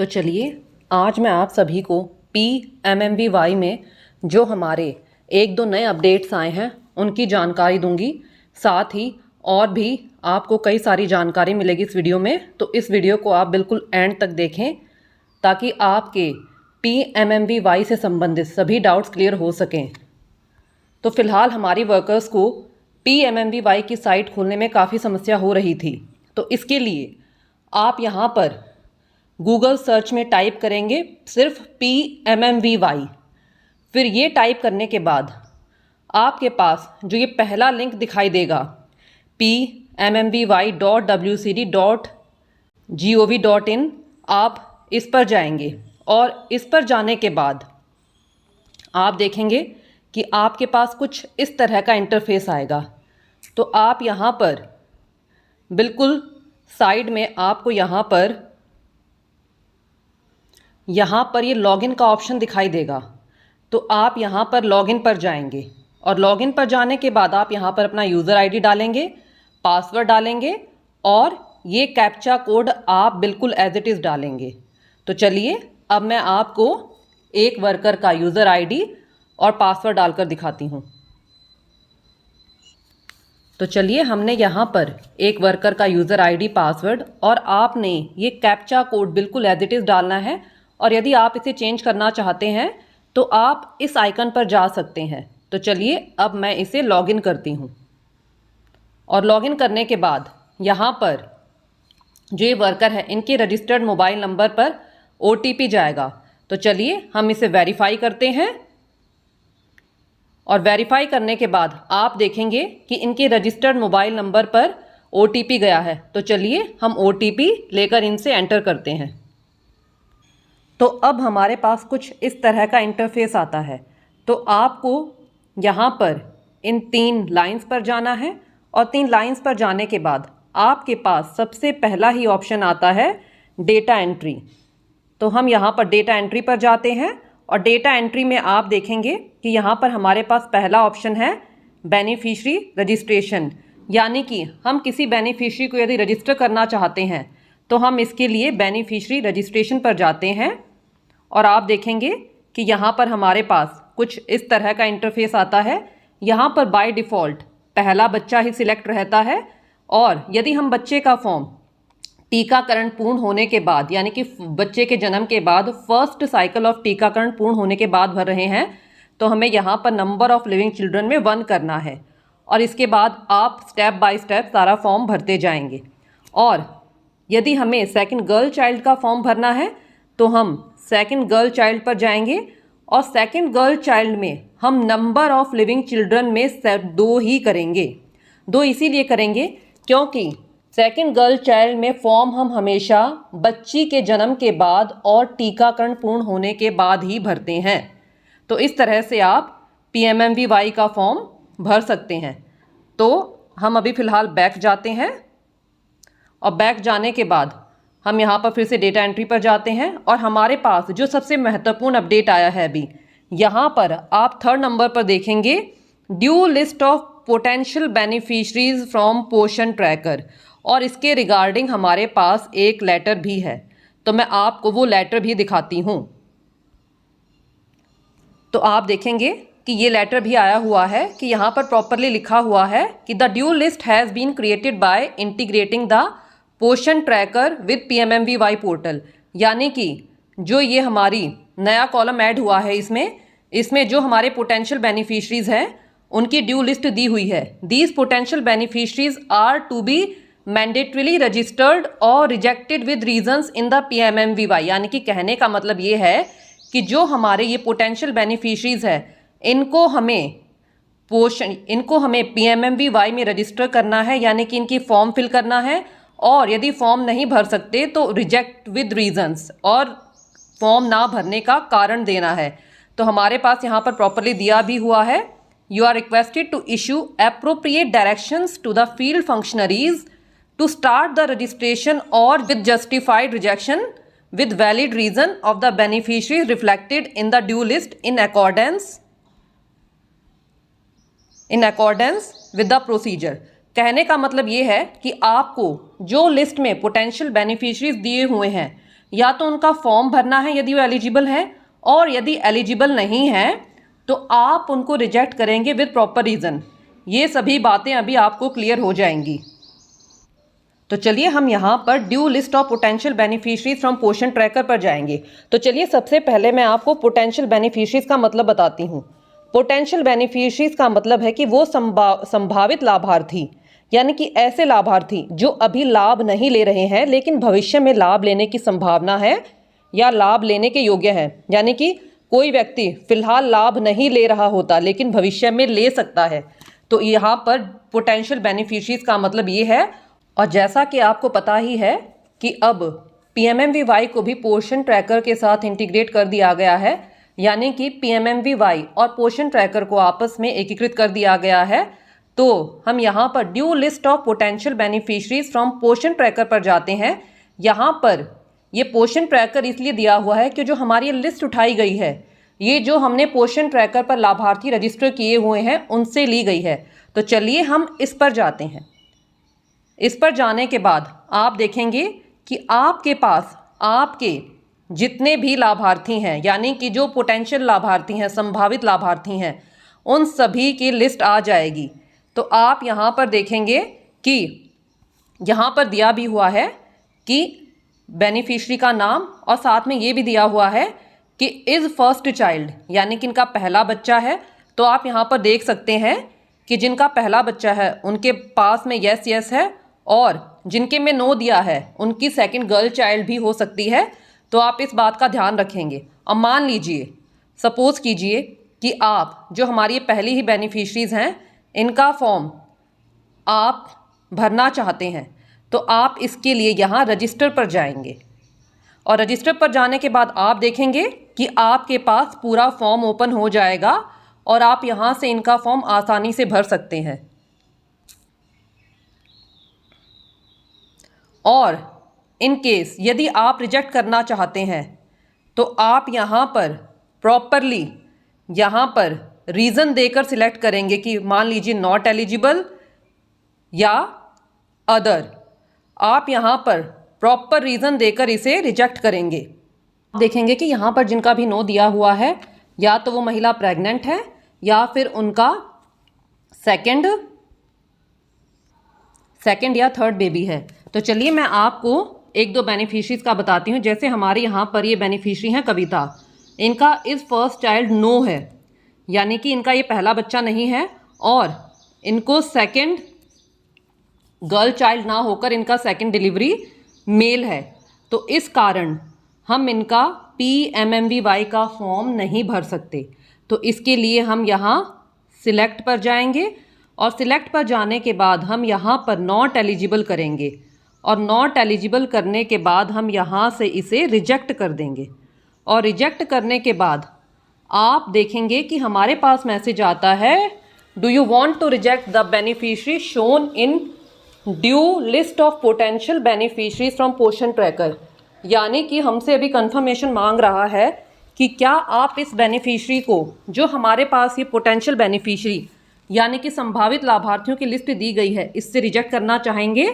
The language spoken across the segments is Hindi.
तो चलिए आज मैं आप सभी को PMMVY में जो हमारे एक दो नए अपडेट्स आए हैं उनकी जानकारी दूंगी। साथ ही और भी आपको कई सारी जानकारी मिलेगी इस वीडियो में, तो इस वीडियो को आप बिल्कुल एंड तक देखें ताकि आपके PMMVY से संबंधित सभी डाउट्स क्लियर हो सकें। तो फिलहाल हमारी वर्कर्स को PMMVY की साइट खोलने में काफ़ी समस्या हो रही थी, तो इसके लिए आप यहाँ पर गूगल सर्च में टाइप करेंगे सिर्फ PMMVY। फिर ये टाइप करने के बाद आपके पास जो ये पहला लिंक दिखाई देगा PMMVY.wcd.gov.in, आप इस पर जाएंगे और इस पर जाने के बाद आप देखेंगे कि आपके पास कुछ इस तरह का इंटरफेस आएगा। तो आप यहाँ पर बिल्कुल साइड में आपको यहाँ पर ये लॉगिन का ऑप्शन दिखाई देगा। तो आप यहाँ पर लॉगिन पर जाएंगे और लॉगिन पर जाने के बाद आप यहाँ पर अपना यूज़र आईडी डालेंगे, पासवर्ड डालेंगे और ये कैप्चा कोड आप बिल्कुल एज इट इज़ डालेंगे। तो चलिए अब मैं आपको एक वर्कर का यूज़र आईडी और पासवर्ड डालकर दिखाती हूँ। तो चलिए हमने यहाँ पर एक वर्कर का यूज़र आईडी, पासवर्ड और आपने ये कैप्चा कोड बिल्कुल एज इट इज़ डालना है। और यदि आप इसे चेंज करना चाहते हैं तो आप इस आइकन पर जा सकते हैं। तो चलिए अब मैं इसे लॉगिन करती हूँ और लॉगिन करने के बाद यहाँ पर जो ये वर्कर है इनके रजिस्टर्ड मोबाइल नंबर पर OTP जाएगा। तो चलिए हम इसे वेरीफाई करते हैं और वेरीफाई करने के बाद आप देखेंगे कि इनके रजिस्टर्ड मोबाइल नंबर पर OTP गया है। तो चलिए हम OTP लेकर इनसे एंटर करते हैं। तो अब हमारे पास कुछ इस तरह का इंटरफेस आता है। तो आपको यहाँ पर इन 3 लाइंस पर जाना है और 3 लाइंस पर जाने के बाद आपके पास सबसे पहला ही ऑप्शन आता है डेटा एंट्री। तो हम यहाँ पर डेटा एंट्री पर जाते हैं और डेटा एंट्री में आप देखेंगे कि यहाँ पर हमारे पास पहला ऑप्शन है बेनिफिशियरी रजिस्ट्रेशन, यानी कि हम किसी बेनिफिशियरी को यदि रजिस्टर करना चाहते हैं तो हम इसके लिए बेनिफिशियरी रजिस्ट्रेशन पर जाते हैं और आप देखेंगे कि यहाँ पर हमारे पास कुछ इस तरह का इंटरफेस आता है। यहाँ पर बाय डिफ़ॉल्ट पहला बच्चा ही सिलेक्ट रहता है और यदि हम बच्चे का फॉर्म टीकाकरण पूर्ण होने के बाद, यानी कि बच्चे के जन्म के बाद फर्स्ट साइकिल ऑफ टीकाकरण पूर्ण होने के बाद भर रहे हैं, तो हमें यहाँ पर नंबर ऑफ लिविंग चिल्ड्रन में 1 करना है और इसके बाद आप स्टेप बाय स्टेप सारा फॉर्म भरते जाएंगे। और यदि हमें सेकंड गर्ल चाइल्ड का फॉर्म भरना है तो हम सेकंड गर्ल चाइल्ड पर जाएंगे और सेकंड गर्ल चाइल्ड में हम नंबर ऑफ लिविंग चिल्ड्रन में 2 ही करेंगे। 2 इसीलिए करेंगे क्योंकि सेकंड गर्ल चाइल्ड में फॉर्म हम हमेशा बच्ची के जन्म के बाद और टीकाकरण पूर्ण होने के बाद ही भरते हैं। तो इस तरह से आप PMMVY का फॉर्म भर सकते हैं। तो हम अभी फ़िलहाल बैक जाते हैं और बैक जाने के बाद हम यहाँ पर फिर से डेटा एंट्री पर जाते हैं और हमारे पास जो सबसे महत्वपूर्ण अपडेट आया है अभी, यहाँ पर आप 3rd नंबर पर देखेंगे due list of potential beneficiaries from Poshan tracker, और इसके रिगार्डिंग हमारे पास एक लेटर भी है। तो मैं आपको वो लेटर भी दिखाती हूँ। तो आप देखेंगे कि ये लेटर भी आया हुआ है कि यहाँ पर प्रॉपरली लिखा हुआ है कि the due list has been created by integrating the Poshan tracker with PMMVY portal, यानी कि जो ये हमारी नया कॉलम ऐड हुआ है इसमें जो हमारे पोटेंशियल बेनिफिशरीज हैं उनकी ड्यू लिस्ट दी हुई है। These potential beneficiaries are to be mandatorily registered और rejected with reasons in the PMMVY, यानी कि कहने का मतलब ये है कि जो हमारे ये पोटेंशियल बेनिफिशरीज है इनको हमें PMMVY में रजिस्टर करना है, यानी कि इनकी फॉर्म फिल करना है और यदि फॉर्म नहीं भर सकते तो रिजेक्ट विद रीजंस, और फॉर्म ना भरने का कारण देना है। तो हमारे पास यहाँ पर प्रॉपरली दिया भी हुआ है, you are requested to issue appropriate directions to the field functionaries to start the registration और with justified rejection with valid reason of the beneficiary reflected in the due list in accordance with the procedure। कहने का मतलब ये है कि आपको जो लिस्ट में पोटेंशियल बेनिफिशरीज दिए हुए हैं या तो उनका फॉर्म भरना है यदि वो एलिजिबल है, और यदि एलिजिबल नहीं है तो आप उनको रिजेक्ट करेंगे विद प्रॉपर रीज़न। ये सभी बातें अभी आपको क्लियर हो जाएंगी। तो चलिए हम यहाँ पर due list of potential beneficiaries from Poshan tracker पर जाएंगे। तो चलिए सबसे पहले मैं आपको पोटेंशियल बेनिफिशरीज का मतलब बताती हूँ। पोटेंशियल बेनिफिशरीज का मतलब है कि वो संभावित लाभार्थी, यानी कि ऐसे लाभार्थी जो अभी लाभ नहीं ले रहे हैं लेकिन भविष्य में लाभ लेने की संभावना है या लाभ लेने के योग्य है। यानी कि कोई व्यक्ति फिलहाल लाभ नहीं ले रहा होता लेकिन भविष्य में ले सकता है, तो यहाँ पर पोटेंशियल बेनिफिशरीज का मतलब ये है। और जैसा कि आपको पता ही है कि अब पीएमएमवीवाई को भी पोषण ट्रैकर के साथ इंटीग्रेट कर दिया गया है, यानी कि पीएमएमवीवाई और पोषण ट्रैकर को आपस में एकीकृत कर दिया गया है। तो हम यहाँ पर due list of potential beneficiaries from Poshan tracker पर जाते हैं। यहाँ पर ये पोषण ट्रैकर इसलिए दिया हुआ है कि जो हमारी ये लिस्ट उठाई गई है, ये जो हमने पोषण ट्रैकर पर लाभार्थी रजिस्टर किए हुए हैं उनसे ली गई है। तो चलिए हम इस पर जाते हैं। इस पर जाने के बाद आप देखेंगे कि आपके पास आपके जितने भी लाभार्थी हैं, यानी कि जो पोटेंशियल लाभार्थी हैं, संभावित लाभार्थी हैं, उन सभी की लिस्ट आ जाएगी। तो आप यहाँ पर देखेंगे कि यहाँ पर दिया भी हुआ है कि बेनिफिशरी का नाम, और साथ में ये भी दिया हुआ है कि इज़ फर्स्ट चाइल्ड, यानी कि इनका पहला बच्चा है। तो आप यहाँ पर देख सकते हैं कि जिनका पहला बच्चा है उनके पास में यस यस है, और जिनके में नो दिया है उनकी सेकंड गर्ल चाइल्ड भी हो सकती है। तो आप इस बात का ध्यान रखेंगे। अब मान लीजिए, सपोज कीजिए कि आप जो हमारी पहली ही बेनिफिशरीज हैं, इनका फॉर्म आप भरना चाहते हैं, तो आप इसके लिए यहाँ रजिस्टर पर जाएंगे, और रजिस्टर पर जाने के बाद आप देखेंगे कि आपके पास पूरा फॉर्म ओपन हो जाएगा और आप यहाँ से इनका फॉर्म आसानी से भर सकते हैं। और इन केस यदि आप रिजेक्ट करना चाहते हैं तो आप यहाँ पर प्रॉपरली यहाँ पर रीज़न देकर सिलेक्ट करेंगे कि मान लीजिए नॉट एलिजिबल या अदर। आप यहाँ पर प्रॉपर रीज़न देकर इसे रिजेक्ट करेंगे। देखेंगे कि यहाँ पर जिनका भी नो दिया हुआ है, या तो वो महिला प्रेग्नेंट है या फिर उनका सेकंड या थर्ड बेबी है। तो चलिए मैं आपको एक दो बेनिफिशरीज का बताती हूँ। जैसे हमारे यहाँ पर ये बेनिफिशरी हैं कविता, इनका इज़ फर्स्ट चाइल्ड नो है, यानी कि इनका ये पहला बच्चा नहीं है, और इनको सेकंड गर्ल चाइल्ड ना होकर इनका सेकंड डिलीवरी मेल है। तो इस कारण हम इनका पीएमएमवीवाई का फॉर्म नहीं भर सकते। तो इसके लिए हम यहाँ सिलेक्ट पर जाएंगे, और सिलेक्ट पर जाने के बाद हम यहाँ पर नॉट एलिजिबल करेंगे, और नॉट एलिजिबल करने के बाद हम यहाँ से इसे रिजेक्ट कर देंगे। और रिजेक्ट करने के बाद आप देखेंगे कि हमारे पास मैसेज आता है, do you want to reject the beneficiary shown in due list of potential beneficiaries from Poshan tracker. यानी कि हमसे अभी कंफर्मेशन मांग रहा है कि क्या आप इस बेनिफिशरी को, जो हमारे पास ये पोटेंशियल बेनिफिशरी यानी कि संभावित लाभार्थियों की लिस्ट दी गई है, इससे रिजेक्ट करना चाहेंगे।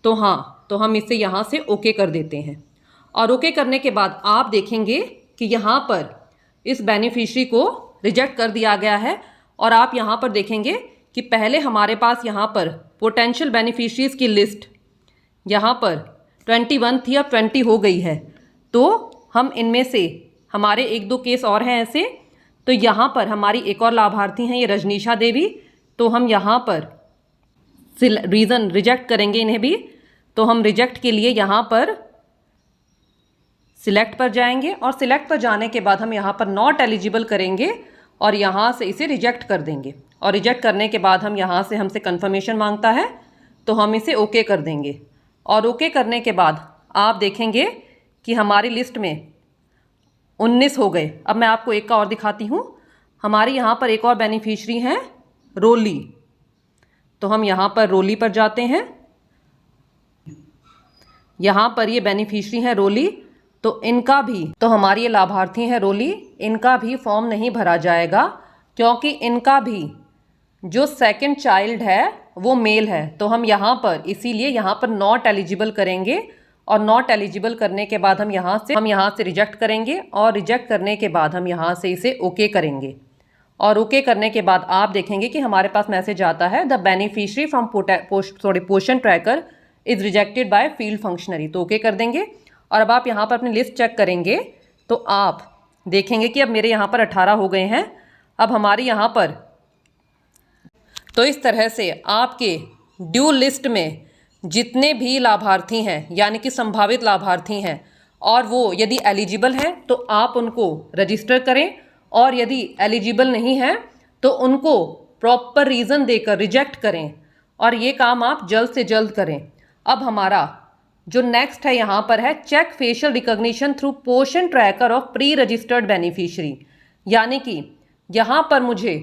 तो हाँ, तो हम इसे यहाँ से ओके कर देते हैं। और ओके करने के बाद आप देखेंगे कि यहाँ पर इस बेनिफिशरी को रिजेक्ट कर दिया गया है। और आप यहाँ पर देखेंगे कि पहले हमारे पास यहाँ पर पोटेंशियल बेनिफिशरीज की लिस्ट यहाँ पर 21 थी, अब 20 हो गई है। तो हम इनमें से हमारे एक दो केस और हैं ऐसे। तो यहाँ पर हमारी एक और लाभार्थी हैं, ये रजनीशा देवी। तो हम यहाँ पर रीज़न रिजेक्ट करेंगे इन्हें भी। तो हम रिजेक्ट के लिए यहाँ पर सिलेक्ट पर जाएंगे, और सिलेक्ट पर जाने के बाद हम यहाँ पर नॉट एलिजिबल करेंगे और यहाँ से इसे रिजेक्ट कर देंगे। और रिजेक्ट करने के बाद हम यहाँ से हमसे कंफर्मेशन मांगता है, तो हम इसे ओके कर देंगे। और ओके करने के बाद आप देखेंगे कि हमारी लिस्ट में 19 हो गए। अब मैं आपको एक का और दिखाती हूँ। हमारी यहाँ पर एक और बेनिफिशरी हैं रोली। तो हम यहाँ पर रोली पर जाते हैं। यहाँ पर ये बेनिफिशरी हैं रोली। तो इनका भी, तो हमारी ये लाभार्थी हैं रोली, इनका भी फॉर्म नहीं भरा जाएगा, क्योंकि इनका भी जो सेकंड चाइल्ड है वो मेल है। तो हम यहाँ पर इसीलिए यहाँ पर नॉट एलिजिबल करेंगे और नॉट एलिजिबल करने के बाद हम यहाँ से रिजेक्ट करेंगे और रिजेक्ट करने के बाद हम यहाँ से इसे ओके करेंगे। और ओके करने के बाद आप देखेंगे कि हमारे पास मैसेज आता है the beneficiary from portion tracker is rejected by field functionary. तो ओके कर देंगे। और अब आप यहाँ पर अपनी लिस्ट चेक करेंगे तो आप देखेंगे कि अब मेरे यहाँ पर 18 हो गए हैं। अब हमारे यहाँ पर तो इस तरह से आपके ड्यू लिस्ट में जितने भी लाभार्थी हैं यानी कि संभावित लाभार्थी हैं और वो यदि एलिजिबल हैं तो आप उनको रजिस्टर करें, और यदि एलिजिबल नहीं है तो उनको प्रॉपर रीज़न देकर रिजेक्ट करें, और ये काम आप जल्द से जल्द करें। अब हमारा जो नेक्स्ट है यहाँ पर है check facial recognition through Poshan tracker of pre registered beneficiary, यानी कि यहाँ पर मुझे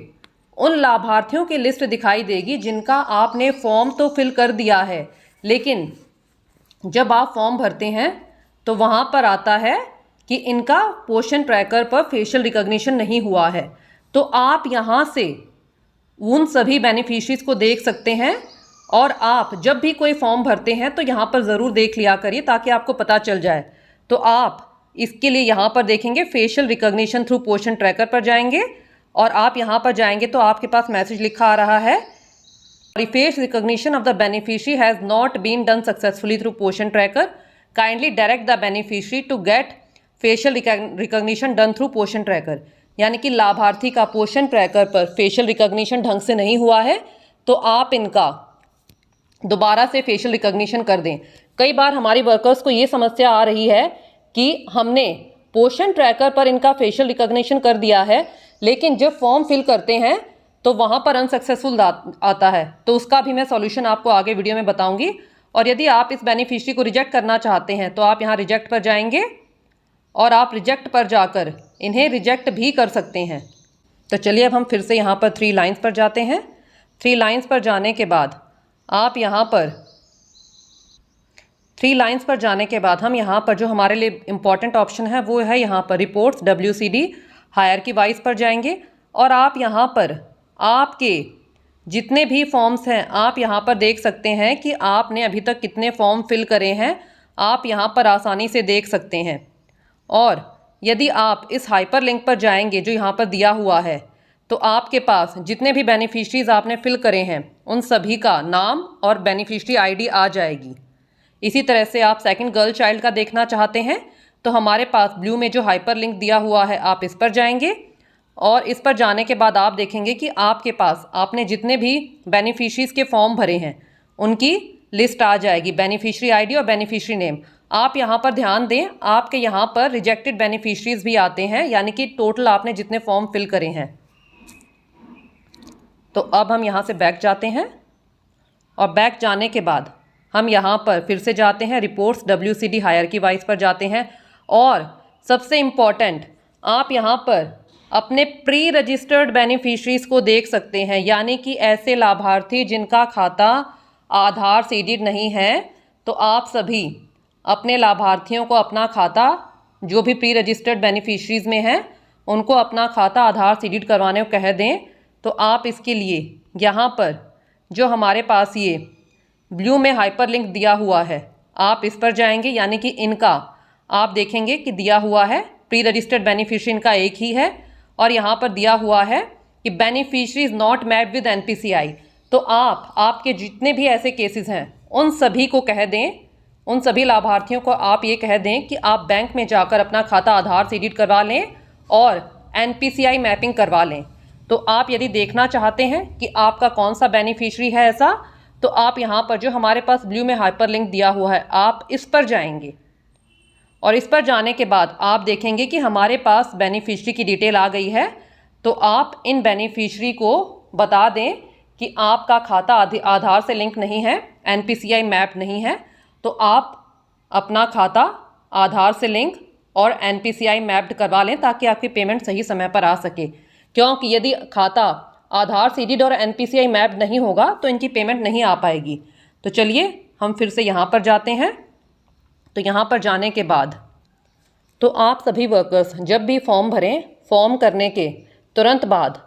उन लाभार्थियों की लिस्ट दिखाई देगी जिनका आपने फॉर्म तो फिल कर दिया है, लेकिन जब आप फॉर्म भरते हैं तो वहाँ पर आता है कि इनका पोर्शन ट्रैकर पर फेशियल रिकॉग्निशन नहीं हुआ है। तो आप यहाँ से उन सभी बेनिफिशरीज को देख सकते हैं, और आप जब भी कोई फॉर्म भरते हैं तो यहाँ पर ज़रूर देख लिया करिए ताकि आपको पता चल जाए। तो आप इसके लिए यहाँ पर देखेंगे facial recognition through Poshan tracker पर जाएंगे, और आप यहाँ पर जाएंगे तो आपके पास मैसेज लिखा आ रहा है face recognition of the beneficiary has not been done successfully through Poshan tracker, kindly direct the beneficiary to get facial recognition done through Poshan tracker. यानी कि लाभार्थी का पोर्शन ट्रैकर पर फेशियल रिकॉग्निशन ढंग से नहीं हुआ है तो आप इनका दोबारा से फेशियल रिकॉग्निशन कर दें। कई बार हमारी वर्कर्स को ये समस्या आ रही है कि हमने पोर्शन ट्रैकर पर इनका फेशियल रिकॉग्निशन कर दिया है, लेकिन जब फॉर्म फिल करते हैं तो वहाँ पर अनसक्सेसफुल आता है। तो उसका भी मैं सॉल्यूशन आपको आगे वीडियो में बताऊंगी। और यदि आप इस बेनिफिशियरी को रिजेक्ट करना चाहते हैं तो आप यहाँ रिजेक्ट पर जाएंगे और आप रिजेक्ट पर जाकर इन्हें रिजेक्ट भी कर सकते हैं। तो चलिए अब हम फिर से यहाँ पर 3 लाइन्स पर जाते हैं। 3 लाइन्स पर जाने के बाद आप यहाँ पर 3 लाइन्स पर जाने के बाद हम यहाँ पर जो हमारे लिए इम्पॉर्टेंट ऑप्शन है वो है यहाँ पर रिपोर्ट्स WCD हायरार्की वाइज पर जाएंगे, और आप यहाँ पर आपके जितने भी फॉर्म्स हैं आप यहाँ पर देख सकते हैं कि आपने अभी तक कितने फॉर्म फिल करे हैं, आप यहाँ पर आसानी से देख सकते हैं। और यदि आप इस हाइपर लिंक पर जाएंगे जो यहाँ पर दिया हुआ है तो आपके पास जितने भी बेनिफिशरीज आपने फिल करे हैं उन सभी का नाम और बेनिफिशरी ID आ जाएगी। इसी तरह से आप सेकंड गर्ल चाइल्ड का देखना चाहते हैं तो हमारे पास ब्लू में जो हाइपर लिंक दिया हुआ है आप इस पर जाएंगे, और इस पर जाने के बाद आप देखेंगे कि आपके पास आपने जितने भी बेनिफिशरीज के फॉर्म भरे हैं उनकी लिस्ट आ जाएगी, बेनिफिशरी ID और बेनिफिशरी नेम। आप यहाँ पर ध्यान दें, आपके यहाँ पर रिजेक्टेड बेनिफिशरीज भी आते हैं, यानी कि टोटल आपने जितने फॉर्म फिल करे हैं। तो अब हम यहाँ से बैक जाते हैं, और बैक जाने के बाद हम यहाँ पर फिर से जाते हैं रिपोर्ट्स WCD हायरार्की वाइज पर जाते हैं, और सबसे इम्पॉर्टेंट आप यहाँ पर अपने प्री रजिस्टर्ड बेनिफिशरीज को देख सकते हैं, यानी कि ऐसे लाभार्थी जिनका खाता आधार सीडेड नहीं है। तो आप सभी अपने लाभार्थियों को अपना खाता जो भी प्री रजिस्टर्ड बेनिफिशरीज में है उनको अपना खाता आधार सीडेड करवाने को कह दें। तो आप इसके लिए यहाँ पर जो हमारे पास ये ब्लू में हाइपर लिंक दिया हुआ है आप इस पर जाएंगे, यानी कि इनका आप देखेंगे कि दिया हुआ है प्री रजिस्टर्ड बेनिफिशरी इनका एक ही है, और यहाँ पर दिया हुआ है कि beneficiary is not matched with NPCI। तो आपके जितने भी ऐसे केसेस हैं उन सभी को कह दें, उन सभी लाभार्थियों को आप ये कह दें कि आप बैंक में जाकर अपना खाता आधार सीडेड करवा लें और NPCI मैपिंग करवा लें। तो आप यदि देखना चाहते हैं कि आपका कौन सा बेनिफिशरी है ऐसा, तो आप यहाँ पर जो हमारे पास ब्लू में हाइपर लिंक दिया हुआ है आप इस पर जाएंगे, और इस पर जाने के बाद आप देखेंगे कि हमारे पास बेनिफिशरी की डिटेल आ गई है। तो आप इन बेनिफिशरी को बता दें कि आपका खाता आधार से लिंक नहीं है, NPCI मैप नहीं है, तो आप अपना खाता आधार से लिंक और NPCI मैप्ड करवा लें ताकि आपकी पेमेंट सही समय पर आ सके। क्योंकि यदि खाता आधार सीडेड और NPCI मैप्ड नहीं होगा तो इनकी पेमेंट नहीं आ पाएगी। तो चलिए हम फिर से यहाँ पर जाते हैं। तो यहाँ पर जाने के बाद तो आप सभी वर्कर्स जब भी फॉर्म भरें, फॉर्म करने के तुरंत बाद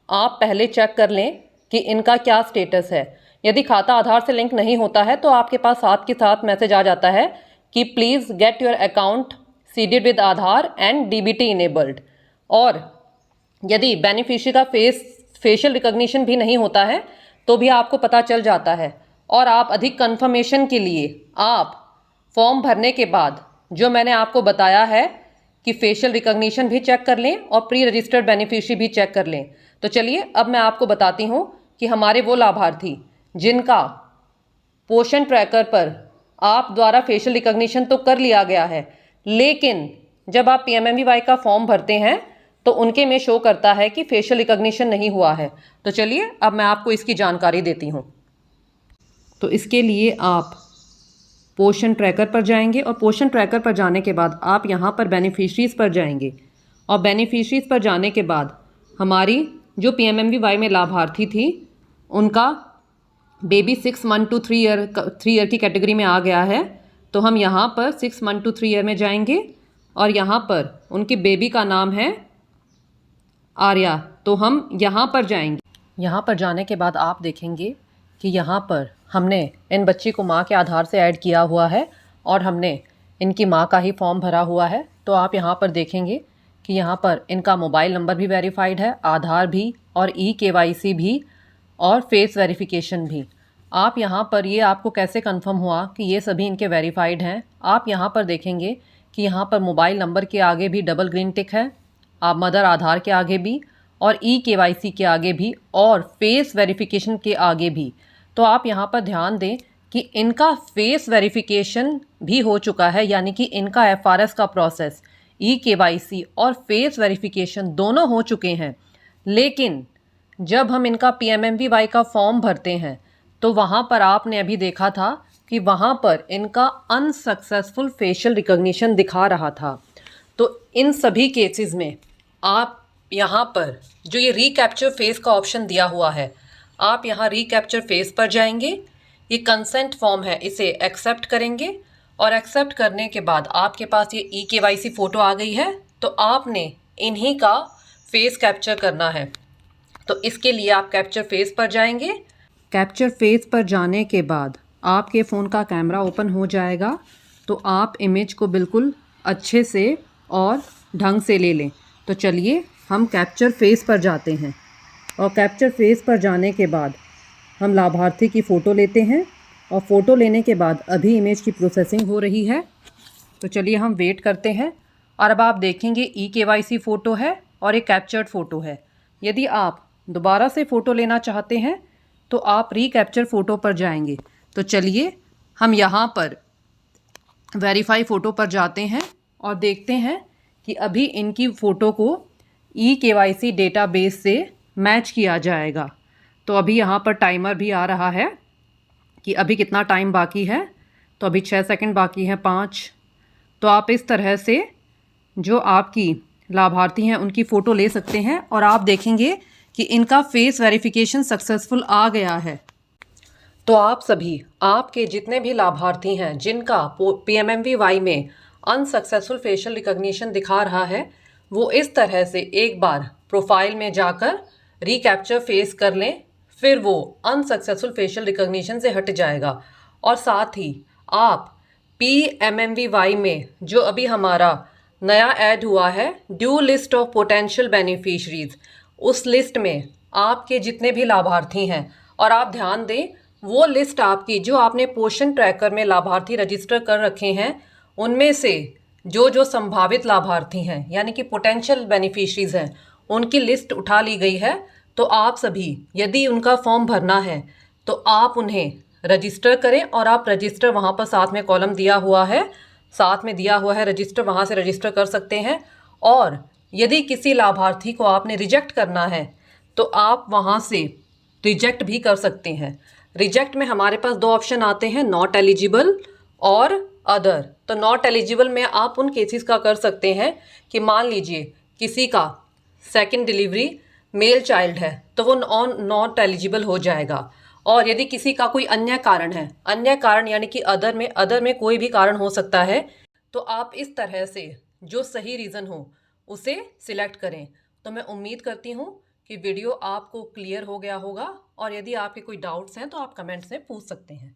आप पहले चेक कर लें कि इनका क्या स्टेटस है। यदि खाता आधार से लिंक नहीं होता है तो आपके पास साथ के साथ मैसेज आ जाता है कि please get your account seeded with Aadhaar and DBT enabled. और यदि बेनिफिशियरी का फेशियल रिकॉग्निशन भी नहीं होता है तो भी आपको पता चल जाता है। और आप अधिक कंफर्मेशन के लिए आप फॉर्म भरने के बाद जो मैंने आपको बताया है कि फेशियल रिकॉग्निशन भी चेक कर लें और प्री रजिस्टर्ड बेनिफिशियरी भी चेक कर लें। तो चलिए अब मैं आपको बताती हूँ कि हमारे वो लाभार्थी जिनका पोषण ट्रैकर पर आप द्वारा फेशियल रिकॉग्निशन तो कर लिया गया है, लेकिन जब आप PMMVY का फॉर्म भरते हैं तो उनके में शो करता है कि फेशियल रिकॉग्निशन नहीं हुआ है। तो चलिए अब मैं आपको इसकी जानकारी देती हूँ। तो इसके लिए आप पोषण ट्रैकर पर जाएंगे और पोषण ट्रैकर पर जाने के बाद आप यहाँ पर बेनिफिशरीज़ पर जाएंगे और बेनिफिशरीज़ पर जाने के बाद हमारी जो PMMVY में लाभार्थी थी उनका बेबी 6 मंथ टू 3 ईयर की कैटेगरी में आ गया है। तो हम यहाँ पर 6 मंथ टू 3 ईयर में जाएंगे और यहाँ पर उनकी बेबी का नाम है आर्या। तो हम यहाँ पर जाएंगे। यहाँ पर जाने के बाद आप देखेंगे कि यहाँ पर हमने इन बच्ची को माँ के आधार से ऐड किया हुआ है और हमने इनकी माँ का ही फॉर्म भरा हुआ है। तो आप यहाँ पर देखेंगे कि यहाँ पर इनका मोबाइल नंबर भी वेरीफाइड है, आधार भी और eKYC भी और फेस वेरिफिकेशन भी। आप यहाँ पर ये आपको कैसे कंफर्म हुआ कि ये सभी इनके वेरीफाइड हैं? आप यहाँ पर देखेंगे कि यहाँ पर मोबाइल नंबर के आगे भी डबल ग्रीन टिक है, आप मदर आधार के आगे भी और eKYC के आगे भी और फेस वेरिफिकेशन के आगे भी। तो आप यहाँ पर ध्यान दें कि इनका फेस वेरिफिकेशन भी हो चुका है, यानी कि इनका FRS का प्रोसेस, eKYC और फेस वेरिफिकेशन दोनों हो चुके हैं। लेकिन जब हम इनका PMMVY का फॉर्म भरते हैं तो वहाँ पर आपने अभी देखा था कि वहाँ पर इनका अनसक्सेसफुल फेशियल रिकॉग्निशन दिखा रहा था। तो इन सभी केसेस में आप यहाँ पर जो ये रीकैप्चर फेस का ऑप्शन दिया हुआ है, आप यहाँ रीकैप्चर फेस पर जाएंगे। ये कंसेंट फॉर्म है, इसे एक्सेप्ट करेंगे और एक्सेप्ट करने के बाद आपके पास ये eKYC फ़ोटो आ गई है। तो आपने इन्हीं का फेस कैप्चर करना है। तो इसके लिए आप कैप्चर फेस पर जाएंगे। कैप्चर फेस पर जाने के बाद आपके फ़ोन का कैमरा ओपन हो जाएगा। तो आप इमेज को बिल्कुल अच्छे से और ढंग से ले लें। तो चलिए हम कैप्चर फेस पर जाते हैं और कैप्चर फेस पर जाने के बाद हम लाभार्थी की फ़ोटो लेते हैं और फ़ोटो लेने के बाद अभी इमेज की प्रोसेसिंग हो रही है। तो चलिए हम वेट करते हैं। और अब आप देखेंगे eKYC फ़ोटो है और एक कैप्चर्ड फ़ोटो है। यदि आप दोबारा से फ़ोटो लेना चाहते हैं तो आप रीकैप्चर फ़ोटो पर जाएंगे। तो चलिए हम यहाँ पर वेरीफाई फ़ोटो पर जाते हैं और देखते हैं कि अभी इनकी फ़ोटो को eKYC डेटाबेस से मैच किया जाएगा। तो अभी यहाँ पर टाइमर भी आ रहा है कि अभी कितना टाइम बाकी है। तो अभी 6 सेकंड बाकी है, 5। तो आप इस तरह से जो आपकी लाभार्थी हैं उनकी फ़ोटो ले सकते हैं और आप देखेंगे कि इनका फेस वेरिफिकेशन सक्सेसफुल आ गया है। तो आप सभी, आपके जितने भी लाभार्थी हैं जिनका PMMVY में अनसक्सेसफुल फेशियल रिकॉग्निशन दिखा रहा है, वो इस तरह से एक बार प्रोफाइल में जाकर रीकैप्चर फेस कर लें, फिर वो अनसक्सेसफुल फेशियल रिकॉग्निशन से हट जाएगा। और साथ ही आप PMMVY में जो अभी हमारा नया ऐड हुआ है due list of potential beneficiaries, उस लिस्ट में आपके जितने भी लाभार्थी हैं, और आप ध्यान दें वो लिस्ट आपकी जो आपने पोषण ट्रैकर में लाभार्थी रजिस्टर कर रखे हैं, उनमें से जो जो संभावित लाभार्थी हैं यानी कि पोटेंशियल बेनिफिशरीज हैं, उनकी लिस्ट उठा ली गई है। तो आप सभी यदि उनका फॉर्म भरना है तो आप उन्हें रजिस्टर करें और आप रजिस्टर, वहाँ पर साथ में कॉलम दिया हुआ है, साथ में दिया हुआ है रजिस्टर, वहाँ से रजिस्टर कर सकते हैं। और यदि किसी लाभार्थी को आपने रिजेक्ट करना है तो आप वहाँ से रिजेक्ट भी कर सकते हैं। रिजेक्ट में हमारे पास 2 ऑप्शन आते हैं, नॉट एलिजिबल और अदर। तो नॉट एलिजिबल में आप उन केसेस का कर सकते हैं कि मान लीजिए किसी का सेकंड डिलीवरी मेल चाइल्ड है तो वो नॉट एलिजिबल हो जाएगा। और यदि किसी का कोई अन्य कारण है, अन्य कारण यानी कि अदर में कोई भी कारण हो सकता है, तो आप इस तरह से जो सही रीज़न हो उसे सिलेक्ट करें। तो मैं उम्मीद करती हूँ कि वीडियो आपको क्लियर हो गया होगा और यदि आपके कोई डाउट्स हैं तो आप कमेंट्स में पूछ सकते हैं।